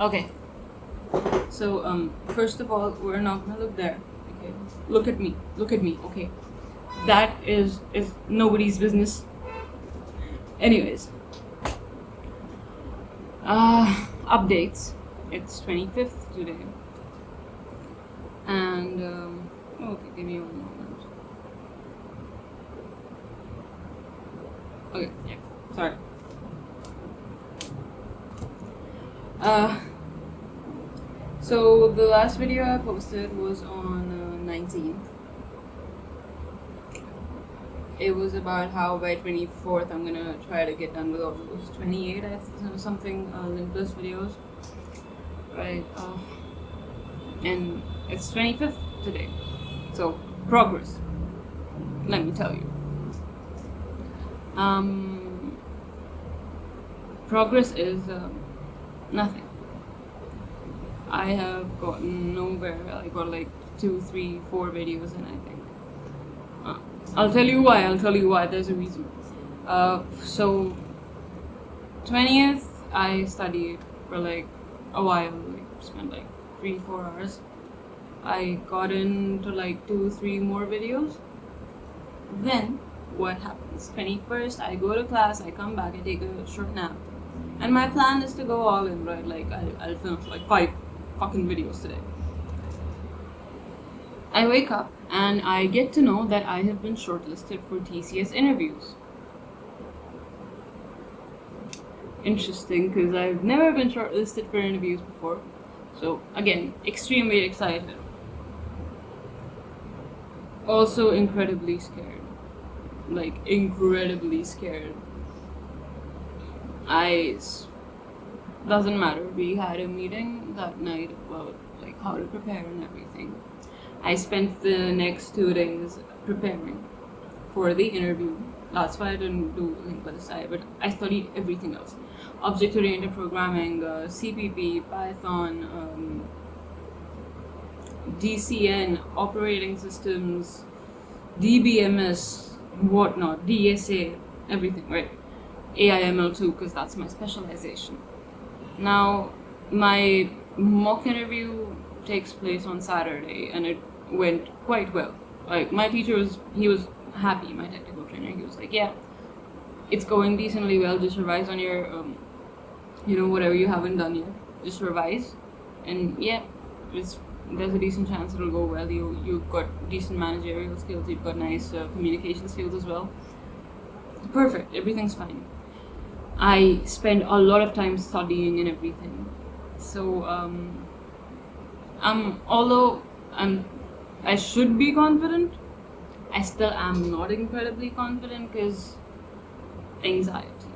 Okay. So first of all, we're not gonna look there. Okay. Look at me. Look at me. Okay. That is nobody's business. Anyways. Updates. It's 25th today. And okay, give me one moment. Okay, yeah. Sorry. So the last video I posted was on 19th. It was about how by 24th I'm gonna try to get done with all those 28 something linkless videos, right? And it's 25th today, so progress. Let me tell you. Progress is nothing. I have gotten nowhere. I got like 2, 3, 4 videos in, I think. I'll tell you why. There's a reason. So 20th, I studied for like a while. Like spent like 3, 4 hours. I got into like 2, 3 more videos. Then what happens? 21st, I go to class. I come back. I take a short nap. And my plan is to go all in, right? Like I'll finish like 5 fucking videos today. I wake up and I get to know that I have been shortlisted for TCS interviews. Interesting, because I've never been shortlisted for interviews before. So again, extremely excited. Also incredibly scared. Like incredibly scared. Doesn't matter. We had a meeting that night about like how to prepare and everything. I spent the next 2 days preparing for the interview. That's why I didn't do Link by the side, but I studied everything else. Object-oriented programming, CPP, Python, DCN, operating systems, DBMS, whatnot, DSA, everything, right? AIML too, because that's my specialization. Now, my mock interview takes place on Saturday, and it went quite well. Like, my teacher was happy, my technical trainer. He was like, yeah, it's going decently well. Just revise on your, whatever you haven't done yet. Just revise, and yeah, there's a decent chance it'll go well. You've got decent managerial skills. You've got nice communication skills as well. Perfect. Everything's fine. I spend a lot of time studying and everything. So, although I should be confident, I still am not incredibly confident because anxiety.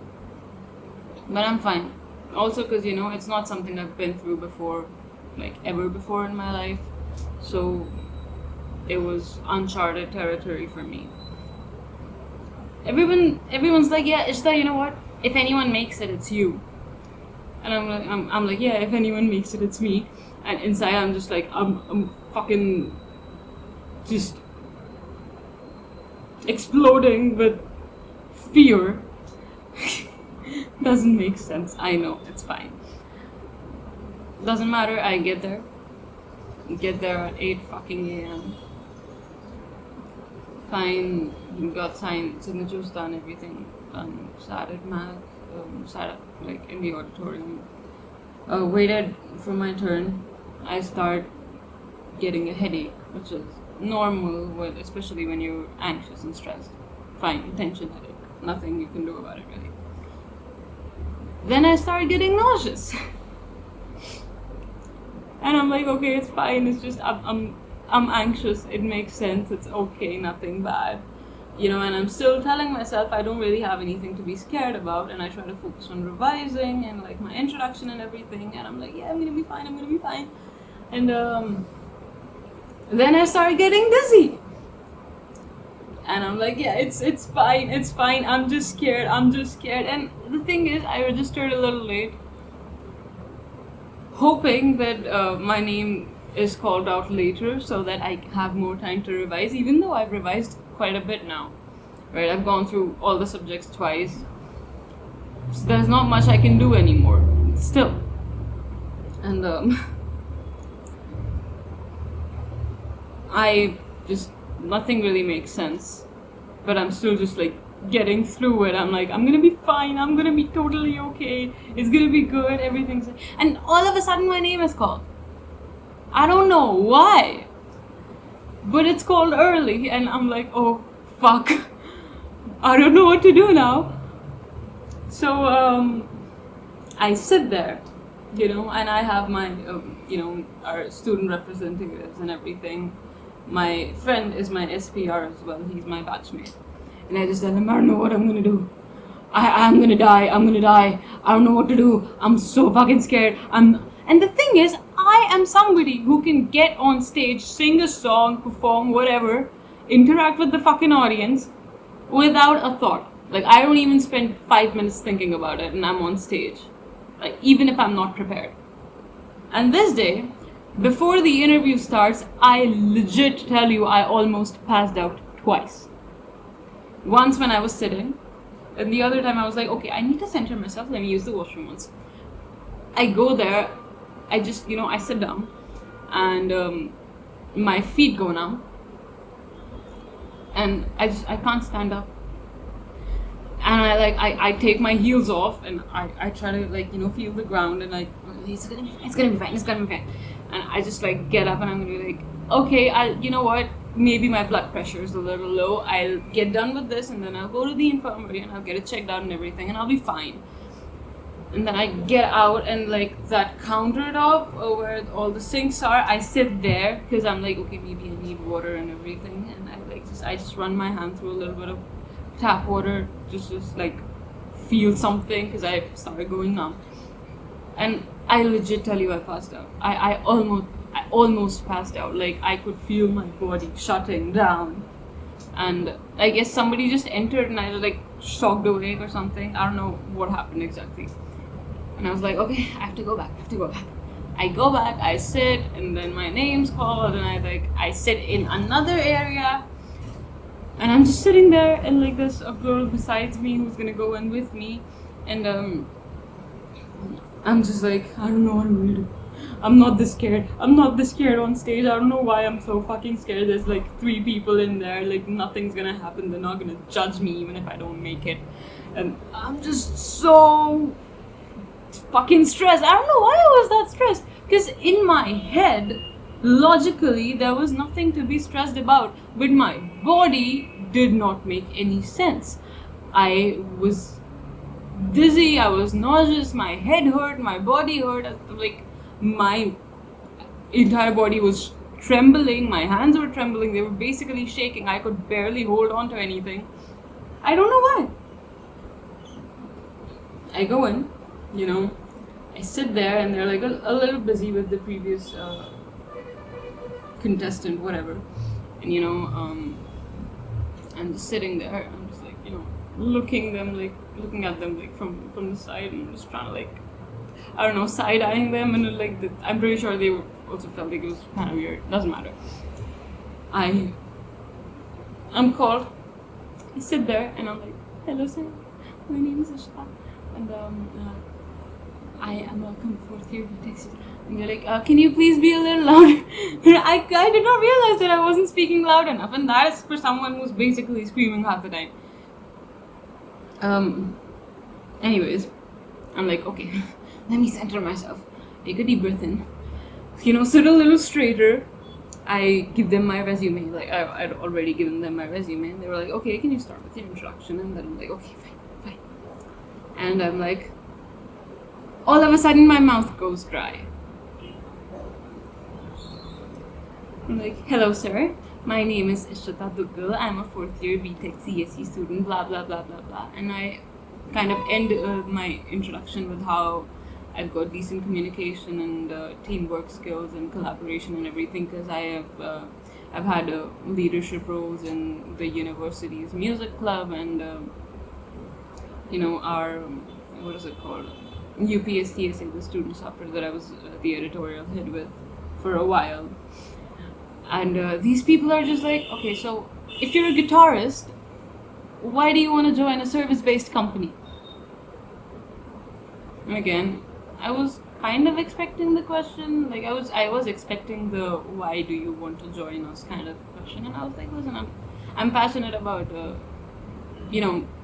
But I'm fine. Also because, it's not something I've been through before, like ever before in my life. So it was uncharted territory for me. Everyone's like, yeah, Ishta, you know what? If anyone makes it, it's you. And I'm like, yeah, if anyone makes it, it's me. And inside, I'm just like, I'm fucking just exploding with fear. Doesn't make sense. I know, it's fine. Doesn't matter. I get there. Get there at 8 fucking a.m. Fine. Got signatures done, everything done. Sat at Mac. Sat like in the auditorium. Waited for my turn. I start getting a headache, which is normal, especially when you're anxious and stressed. Fine, tension headache. Nothing you can do about it, really. Then I start getting nauseous. And I'm like, okay, it's fine. It's just I'm anxious. It makes sense. It's okay. Nothing bad. And I'm still telling myself I don't really have anything to be scared about, and I try to focus on revising and like my introduction and everything, and I'm like, yeah, I'm gonna be fine. And then I start getting dizzy, and I'm like, yeah, it's fine, I'm just scared. And the thing is, I registered a little late, hoping that my name is called out later so that I have more time to revise, even though I've revised quite a bit now, right? I've gone through all the subjects twice, so there's not much I can do anymore still. And I just, nothing really makes sense, but I'm still just like getting through it. I'm like, I'm gonna be fine, I'm gonna be totally okay, it's gonna be good, everything's. And all of a sudden, my name is called. I don't know why, but it's called early, and I'm like, oh fuck, I don't know what to do now. So I sit there, and I have my, our student representatives and everything. My friend is my SPR as well, he's my batchmate. And I just tell him, I don't know what I'm gonna do. I'm gonna die, I don't know what to do, I'm so fucking scared. And the thing is, I am somebody who can get on stage, sing a song, perform, whatever, interact with the fucking audience without a thought. Like, I don't even spend 5 minutes thinking about it, and I'm on stage. Like, even if I'm not prepared. And this day, before the interview starts, I legit tell you, I almost passed out twice. Once when I was sitting, and the other time I was like, okay, I need to center myself, let me use the washroom once. I go there, I just, I sit down, and my feet go numb, and I can't stand up. And I take my heels off, and I try to feel the ground, and like, it's gonna be fine. And I just get up, and I'm gonna be like, okay, you know what, maybe my blood pressure is a little low, I'll get done with this, and then I'll go to the infirmary, and I'll get it checked out and everything, and I'll be fine. And then I get out, and that countertop where all the sinks are, I sit there, because I'm like, okay, maybe I need water and everything, and I just run my hand through a little bit of tap water, just feel something, because I started going numb. And I legit tell you, I passed out. I almost passed out. Like, I could feel my body shutting down. And I guess somebody just entered, and I was shocked awake or something. I don't know what happened exactly. And I was like, okay, I have to go back. I go back, I sit, and then my name's called, and I sit in another area. And I'm just sitting there, and there's a girl besides me who's gonna go in with me, and I'm just I don't know what I'm gonna do. I'm not this scared on stage. I don't know why I'm so fucking scared. There's 3 people in there, nothing's gonna happen. They're not gonna judge me even if I don't make it. And I'm just so fucking stressed. I don't know why I was that stressed, because in my head, logically, there was nothing to be stressed about, but my body did not make any sense. I was dizzy, I was nauseous, my head hurt, my body hurt, my entire body was trembling, my hands were trembling, they were basically shaking, I could barely hold on to anything. I don't know why. I go in, I sit there, and they're a little busy with the previous contestant, whatever, and I'm just sitting there, I'm just looking at them from the side, and just trying to I don't know, side-eyeing them, and I'm pretty sure they also felt it was kind of weird. Doesn't matter. I'm called. I sit there, and I'm like, hello sir, my name is Ishita, and I am welcome for theory Texas. And they're like, can you please be a little louder? I did not realize that I wasn't speaking loud enough, and that is for someone who's basically screaming half the time. Anyways, I'm like, okay, let me center myself. Take a deep breath in. Sit a little straighter. I give them my resume. I'd already given them my resume, and they were like, okay, can you start with your introduction? And then I'm like, okay, fine. And I'm like, all of a sudden my mouth goes dry. I'm like, hello sir, my name is Ishita Duggal, I'm a 4th year BTech CSE student, blah blah blah blah blah. And I kind of end my introduction with how I've got decent communication and teamwork skills and collaboration and everything, because I've had leadership roles in the university's music club and our, what is it called, UPSTSA, the student chapter that I was the editorial head with for a while. And these people are just like, okay, so if you're a guitarist, why do you want to join a service-based company? And again, I was kind of expecting the question. Like I was expecting the why do you want to join us kind of question, and I was like, listen, I'm passionate about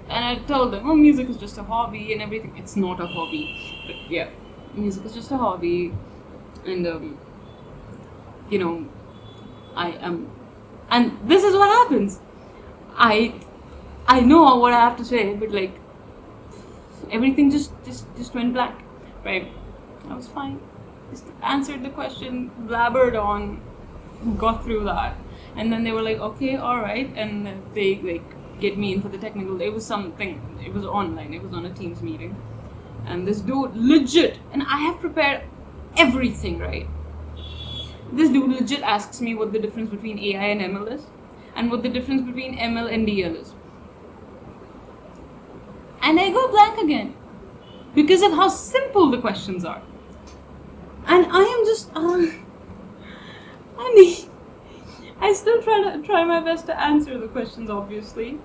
and I told them, oh, music is just a hobby and everything. It's not a hobby, but yeah, music is just a hobby, and you know, I am, and this is what happens. I know what I have to say, but like everything just went blank, right? I was fine. Just answered the question, blabbered on, got through that, and then they were like, okay, all right, and they like get me in for the technical. It was something. It was online. It was on a Teams meeting, and this dude legit, and I have prepared everything, right? This dude legit asks me what the difference between AI and ML is, and what the difference between ML and DL is. And I go blank again because of how simple the questions are. And I am just, I still try my best to answer the questions, obviously,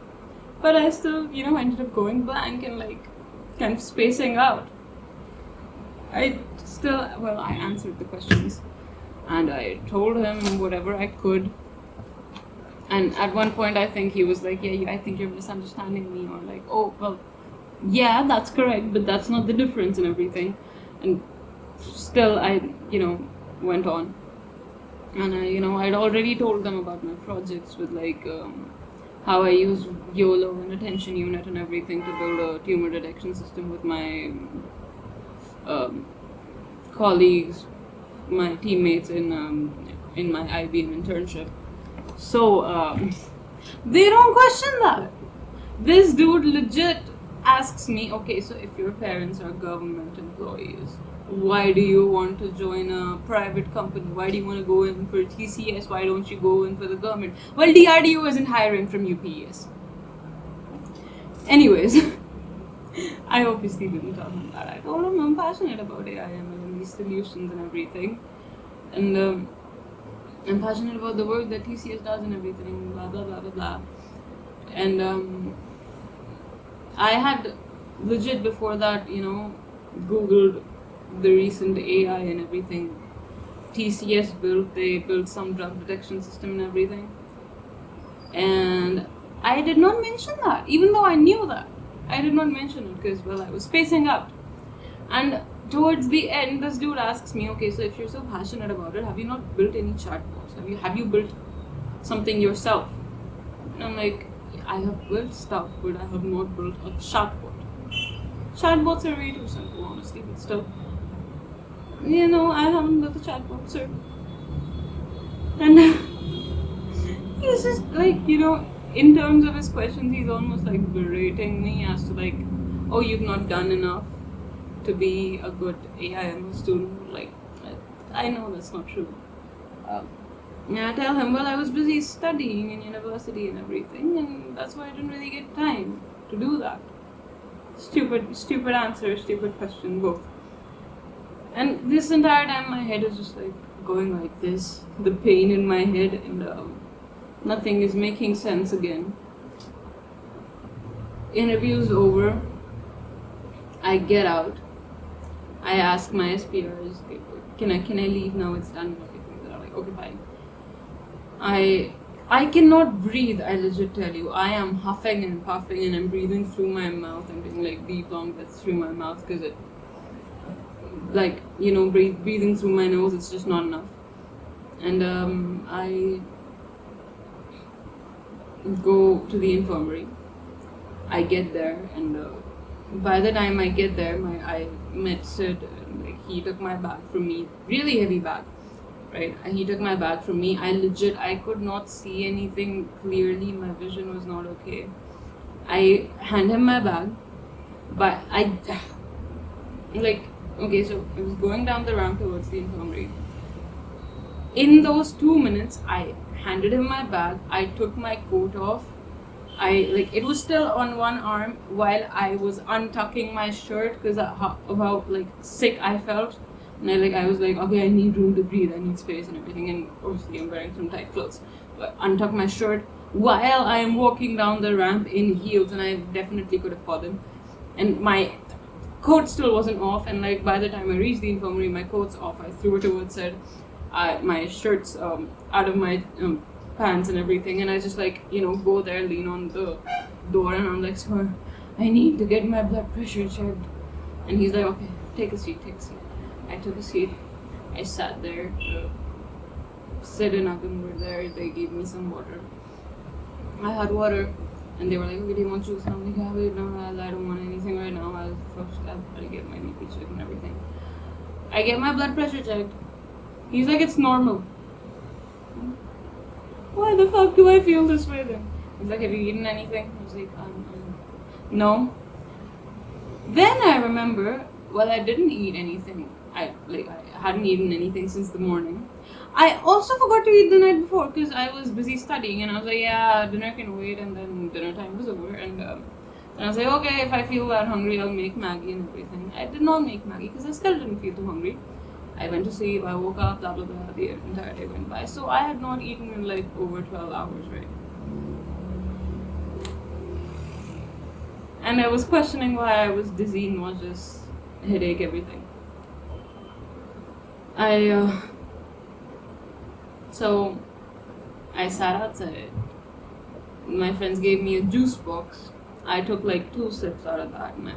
but I still, ended up going blank and like kind of spacing out. I answered the questions, and I told him whatever I could. And at one point, I think he was like, "Yeah, I think you're misunderstanding me," or like, "Oh, well, yeah, that's correct, but that's not the difference," and everything. And still, I, went on. And I'd already told them about my projects with like how I use YOLO and attention unit and everything to build a tumor detection system with my colleagues, my teammates in my IBM internship. So they don't question that. This dude legit asks me, okay, so if your parents are government employees, why do you want to join a private company? Why do you want to go in for TCS? Why don't you go in for the government? Well, DRDO isn't hiring from UPS. Anyways, I obviously didn't tell him that. I told him I'm passionate about AI, ML, and these solutions and everything. And I'm passionate about the work that TCS does and everything, blah, blah, blah, blah, blah. And I had legit before that, Googled the recent AI and everything. TCS they built some drug detection system and everything. And I did not mention that, even though I knew that. I did not mention it because, well, I was spacing out. And towards the end, this dude asks me, okay, so if you're so passionate about it, have you not built any chatbots? Have you built something yourself? And I'm like, I have built stuff, but I have not built a chatbot. Chatbots are way too simple, honestly, but still. I haven't built a chatbot, sir. And he's just like, in terms of his questions, he's almost like berating me as to like, oh, you've not done enough to be a good AIML student. Like, I know that's not true. I tell him, well, I was busy studying in university and everything, and that's why I didn't really get time to do that. Stupid answer, stupid question, both. And this entire time my head is just like going like this, the pain in my head, and nothing is making sense again. Interview's over. I get out. I ask my SPRs, can I leave now? It's done and everything. They're like, okay, fine. I cannot breathe, I legit tell you. I am huffing and puffing and I'm breathing through my mouth. I'm doing like deep long breaths through my mouth because it, like, breathing through my nose, it's just not enough. And I go to the infirmary. I get there, and by the time I get there, I met Sid. Like, he took my bag from me, really heavy bag, right? And he took my bag from me. I could not see anything clearly. My vision was not okay. I hand him my bag, but okay, so I was going down the ramp towards the infirmary. In those 2 minutes, I handed him my bag. I took my coat off. It was still on one arm while I was untucking my shirt because of how like sick I felt. And I was like, okay, I need room to breathe, I need space and everything. And obviously I'm wearing some tight clothes. But untuck my shirt while I am walking down the ramp in heels, and I definitely could have fallen. And coat still wasn't off, and like by the time I reached the infirmary, my coat's off. I threw it towards it. My shirt's out of my pants and everything, and I just like go there, lean on the door, and I'm like, sir, I need to get my blood pressure checked. And he's like, okay, take a seat. I took a seat. I sat there. Sid and Agam were there. They gave me some water. I had water, and they were like, okay, do you want juice? And I'm like, wait, no, I don't want anything right now. I'll get my BP checked and everything. I get my blood pressure checked. He's like, it's normal. Why the fuck do I feel this way then? He's like, have you eaten anything? I was like, no. Then I remember, well, I didn't eat anything. I hadn't eaten anything since the morning. I also forgot to eat the night before because I was busy studying, and I was like, yeah, dinner can wait, and then dinner time was over, and I was like, okay, if I feel that hungry, I'll make Maggie and everything. I did not make Maggie because I still didn't feel too hungry. I went to sleep, I woke up, blah blah blah, the entire day went by. So I had not eaten in like over 12 hours, right? And I was questioning why I was dizzy, nauseous, headache, everything. So I sat outside. My friends gave me a juice box. I took like 2 sips out of that, and I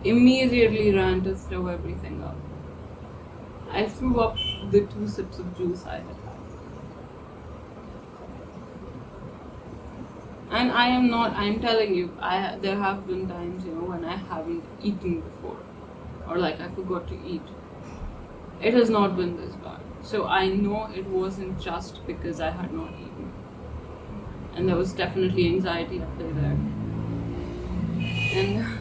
immediately ran to throw everything up. I threw up the 2 sips of juice I had had. And I'm telling you, there have been times, when I haven't eaten before. Or like I forgot to eat. It has not been this bad. So I know it wasn't just because I had not eaten. And there was definitely anxiety at play there. And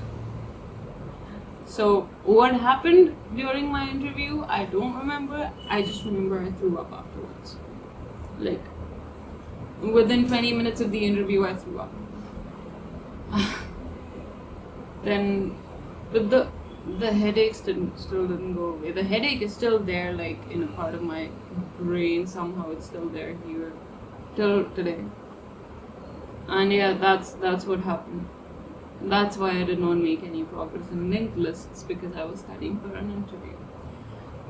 so what happened during my interview, I don't remember. I just remember I threw up afterwards. Like, within 20 minutes of the interview, I threw up. Then, but the headache still didn't go away. The headache is still there, like in a part of my brain. Somehow it's still there here till today. And yeah, that's what happened. That's why I did not make any progress in linked lists, because I was studying for an interview.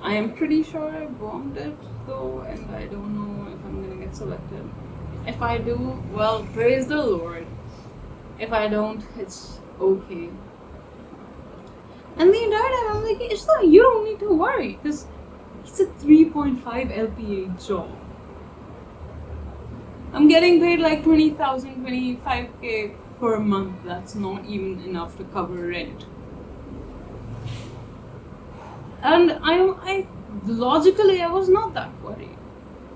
I am pretty sure I bombed it though, and I don't know if I'm gonna get selected. If I do, well, praise the Lord. If I don't, it's okay. And the entire time I'm like, Ishta, you don't need to worry, because it's a 3.5 LPA job. I'm getting paid like 20,000, 25k per month. That's not even enough to cover rent. And I logically I was not that worried,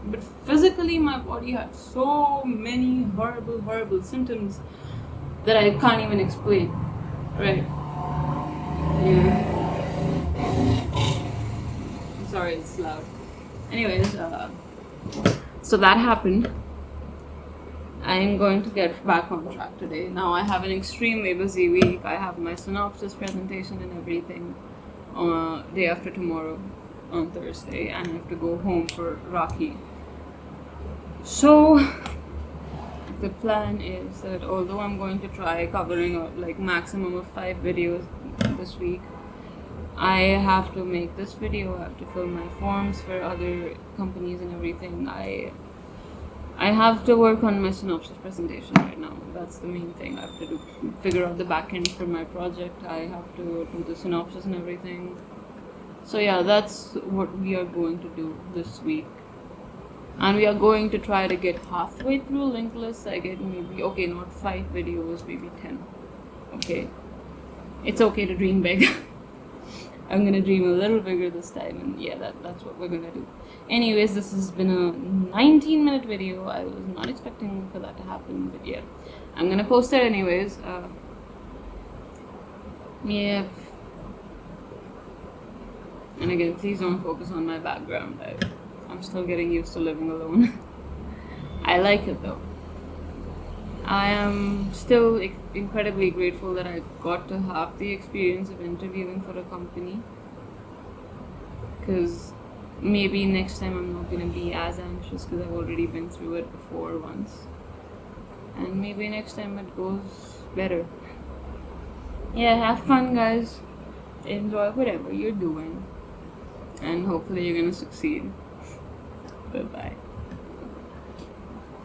but physically my body had so many horrible symptoms that I can't even explain. Right? Yeah. Sorry, it's loud. Anyways, so that happened. I am going to get back on track today. Now I have an extremely busy week. I have my synopsis presentation and everything day after tomorrow on Thursday, and I have to go home for Rakhi. So the plan is that although I'm going to try covering like maximum of 5 videos this week, I have to make this video, I have to fill my forms for other companies and everything. I have to work on my synopsis presentation right now. That's the main thing. I have to figure out the back end for my project. I have to do the synopsis and everything. So yeah, that's what we are going to do this week. And we are going to try to get halfway through linked lists. I get maybe, okay, not 5 videos, maybe 10. Okay. It's okay to dream big. I'm gonna dream a little bigger this time, and yeah, that's what we're gonna do. Anyways, this has been a 19-minute video. I was not expecting for that to happen, but yeah, I'm gonna post it anyways. Yeah. And again, please don't focus on my background. I'm still getting used to living alone. I like it though. I am still incredibly grateful that I got to have the experience of interviewing for a company, because maybe next time I'm not going to be as anxious because I've already been through it before once, and maybe next time it goes better. Yeah, have fun, guys. Enjoy whatever you're doing, and hopefully, you're gonna succeed. Bye bye.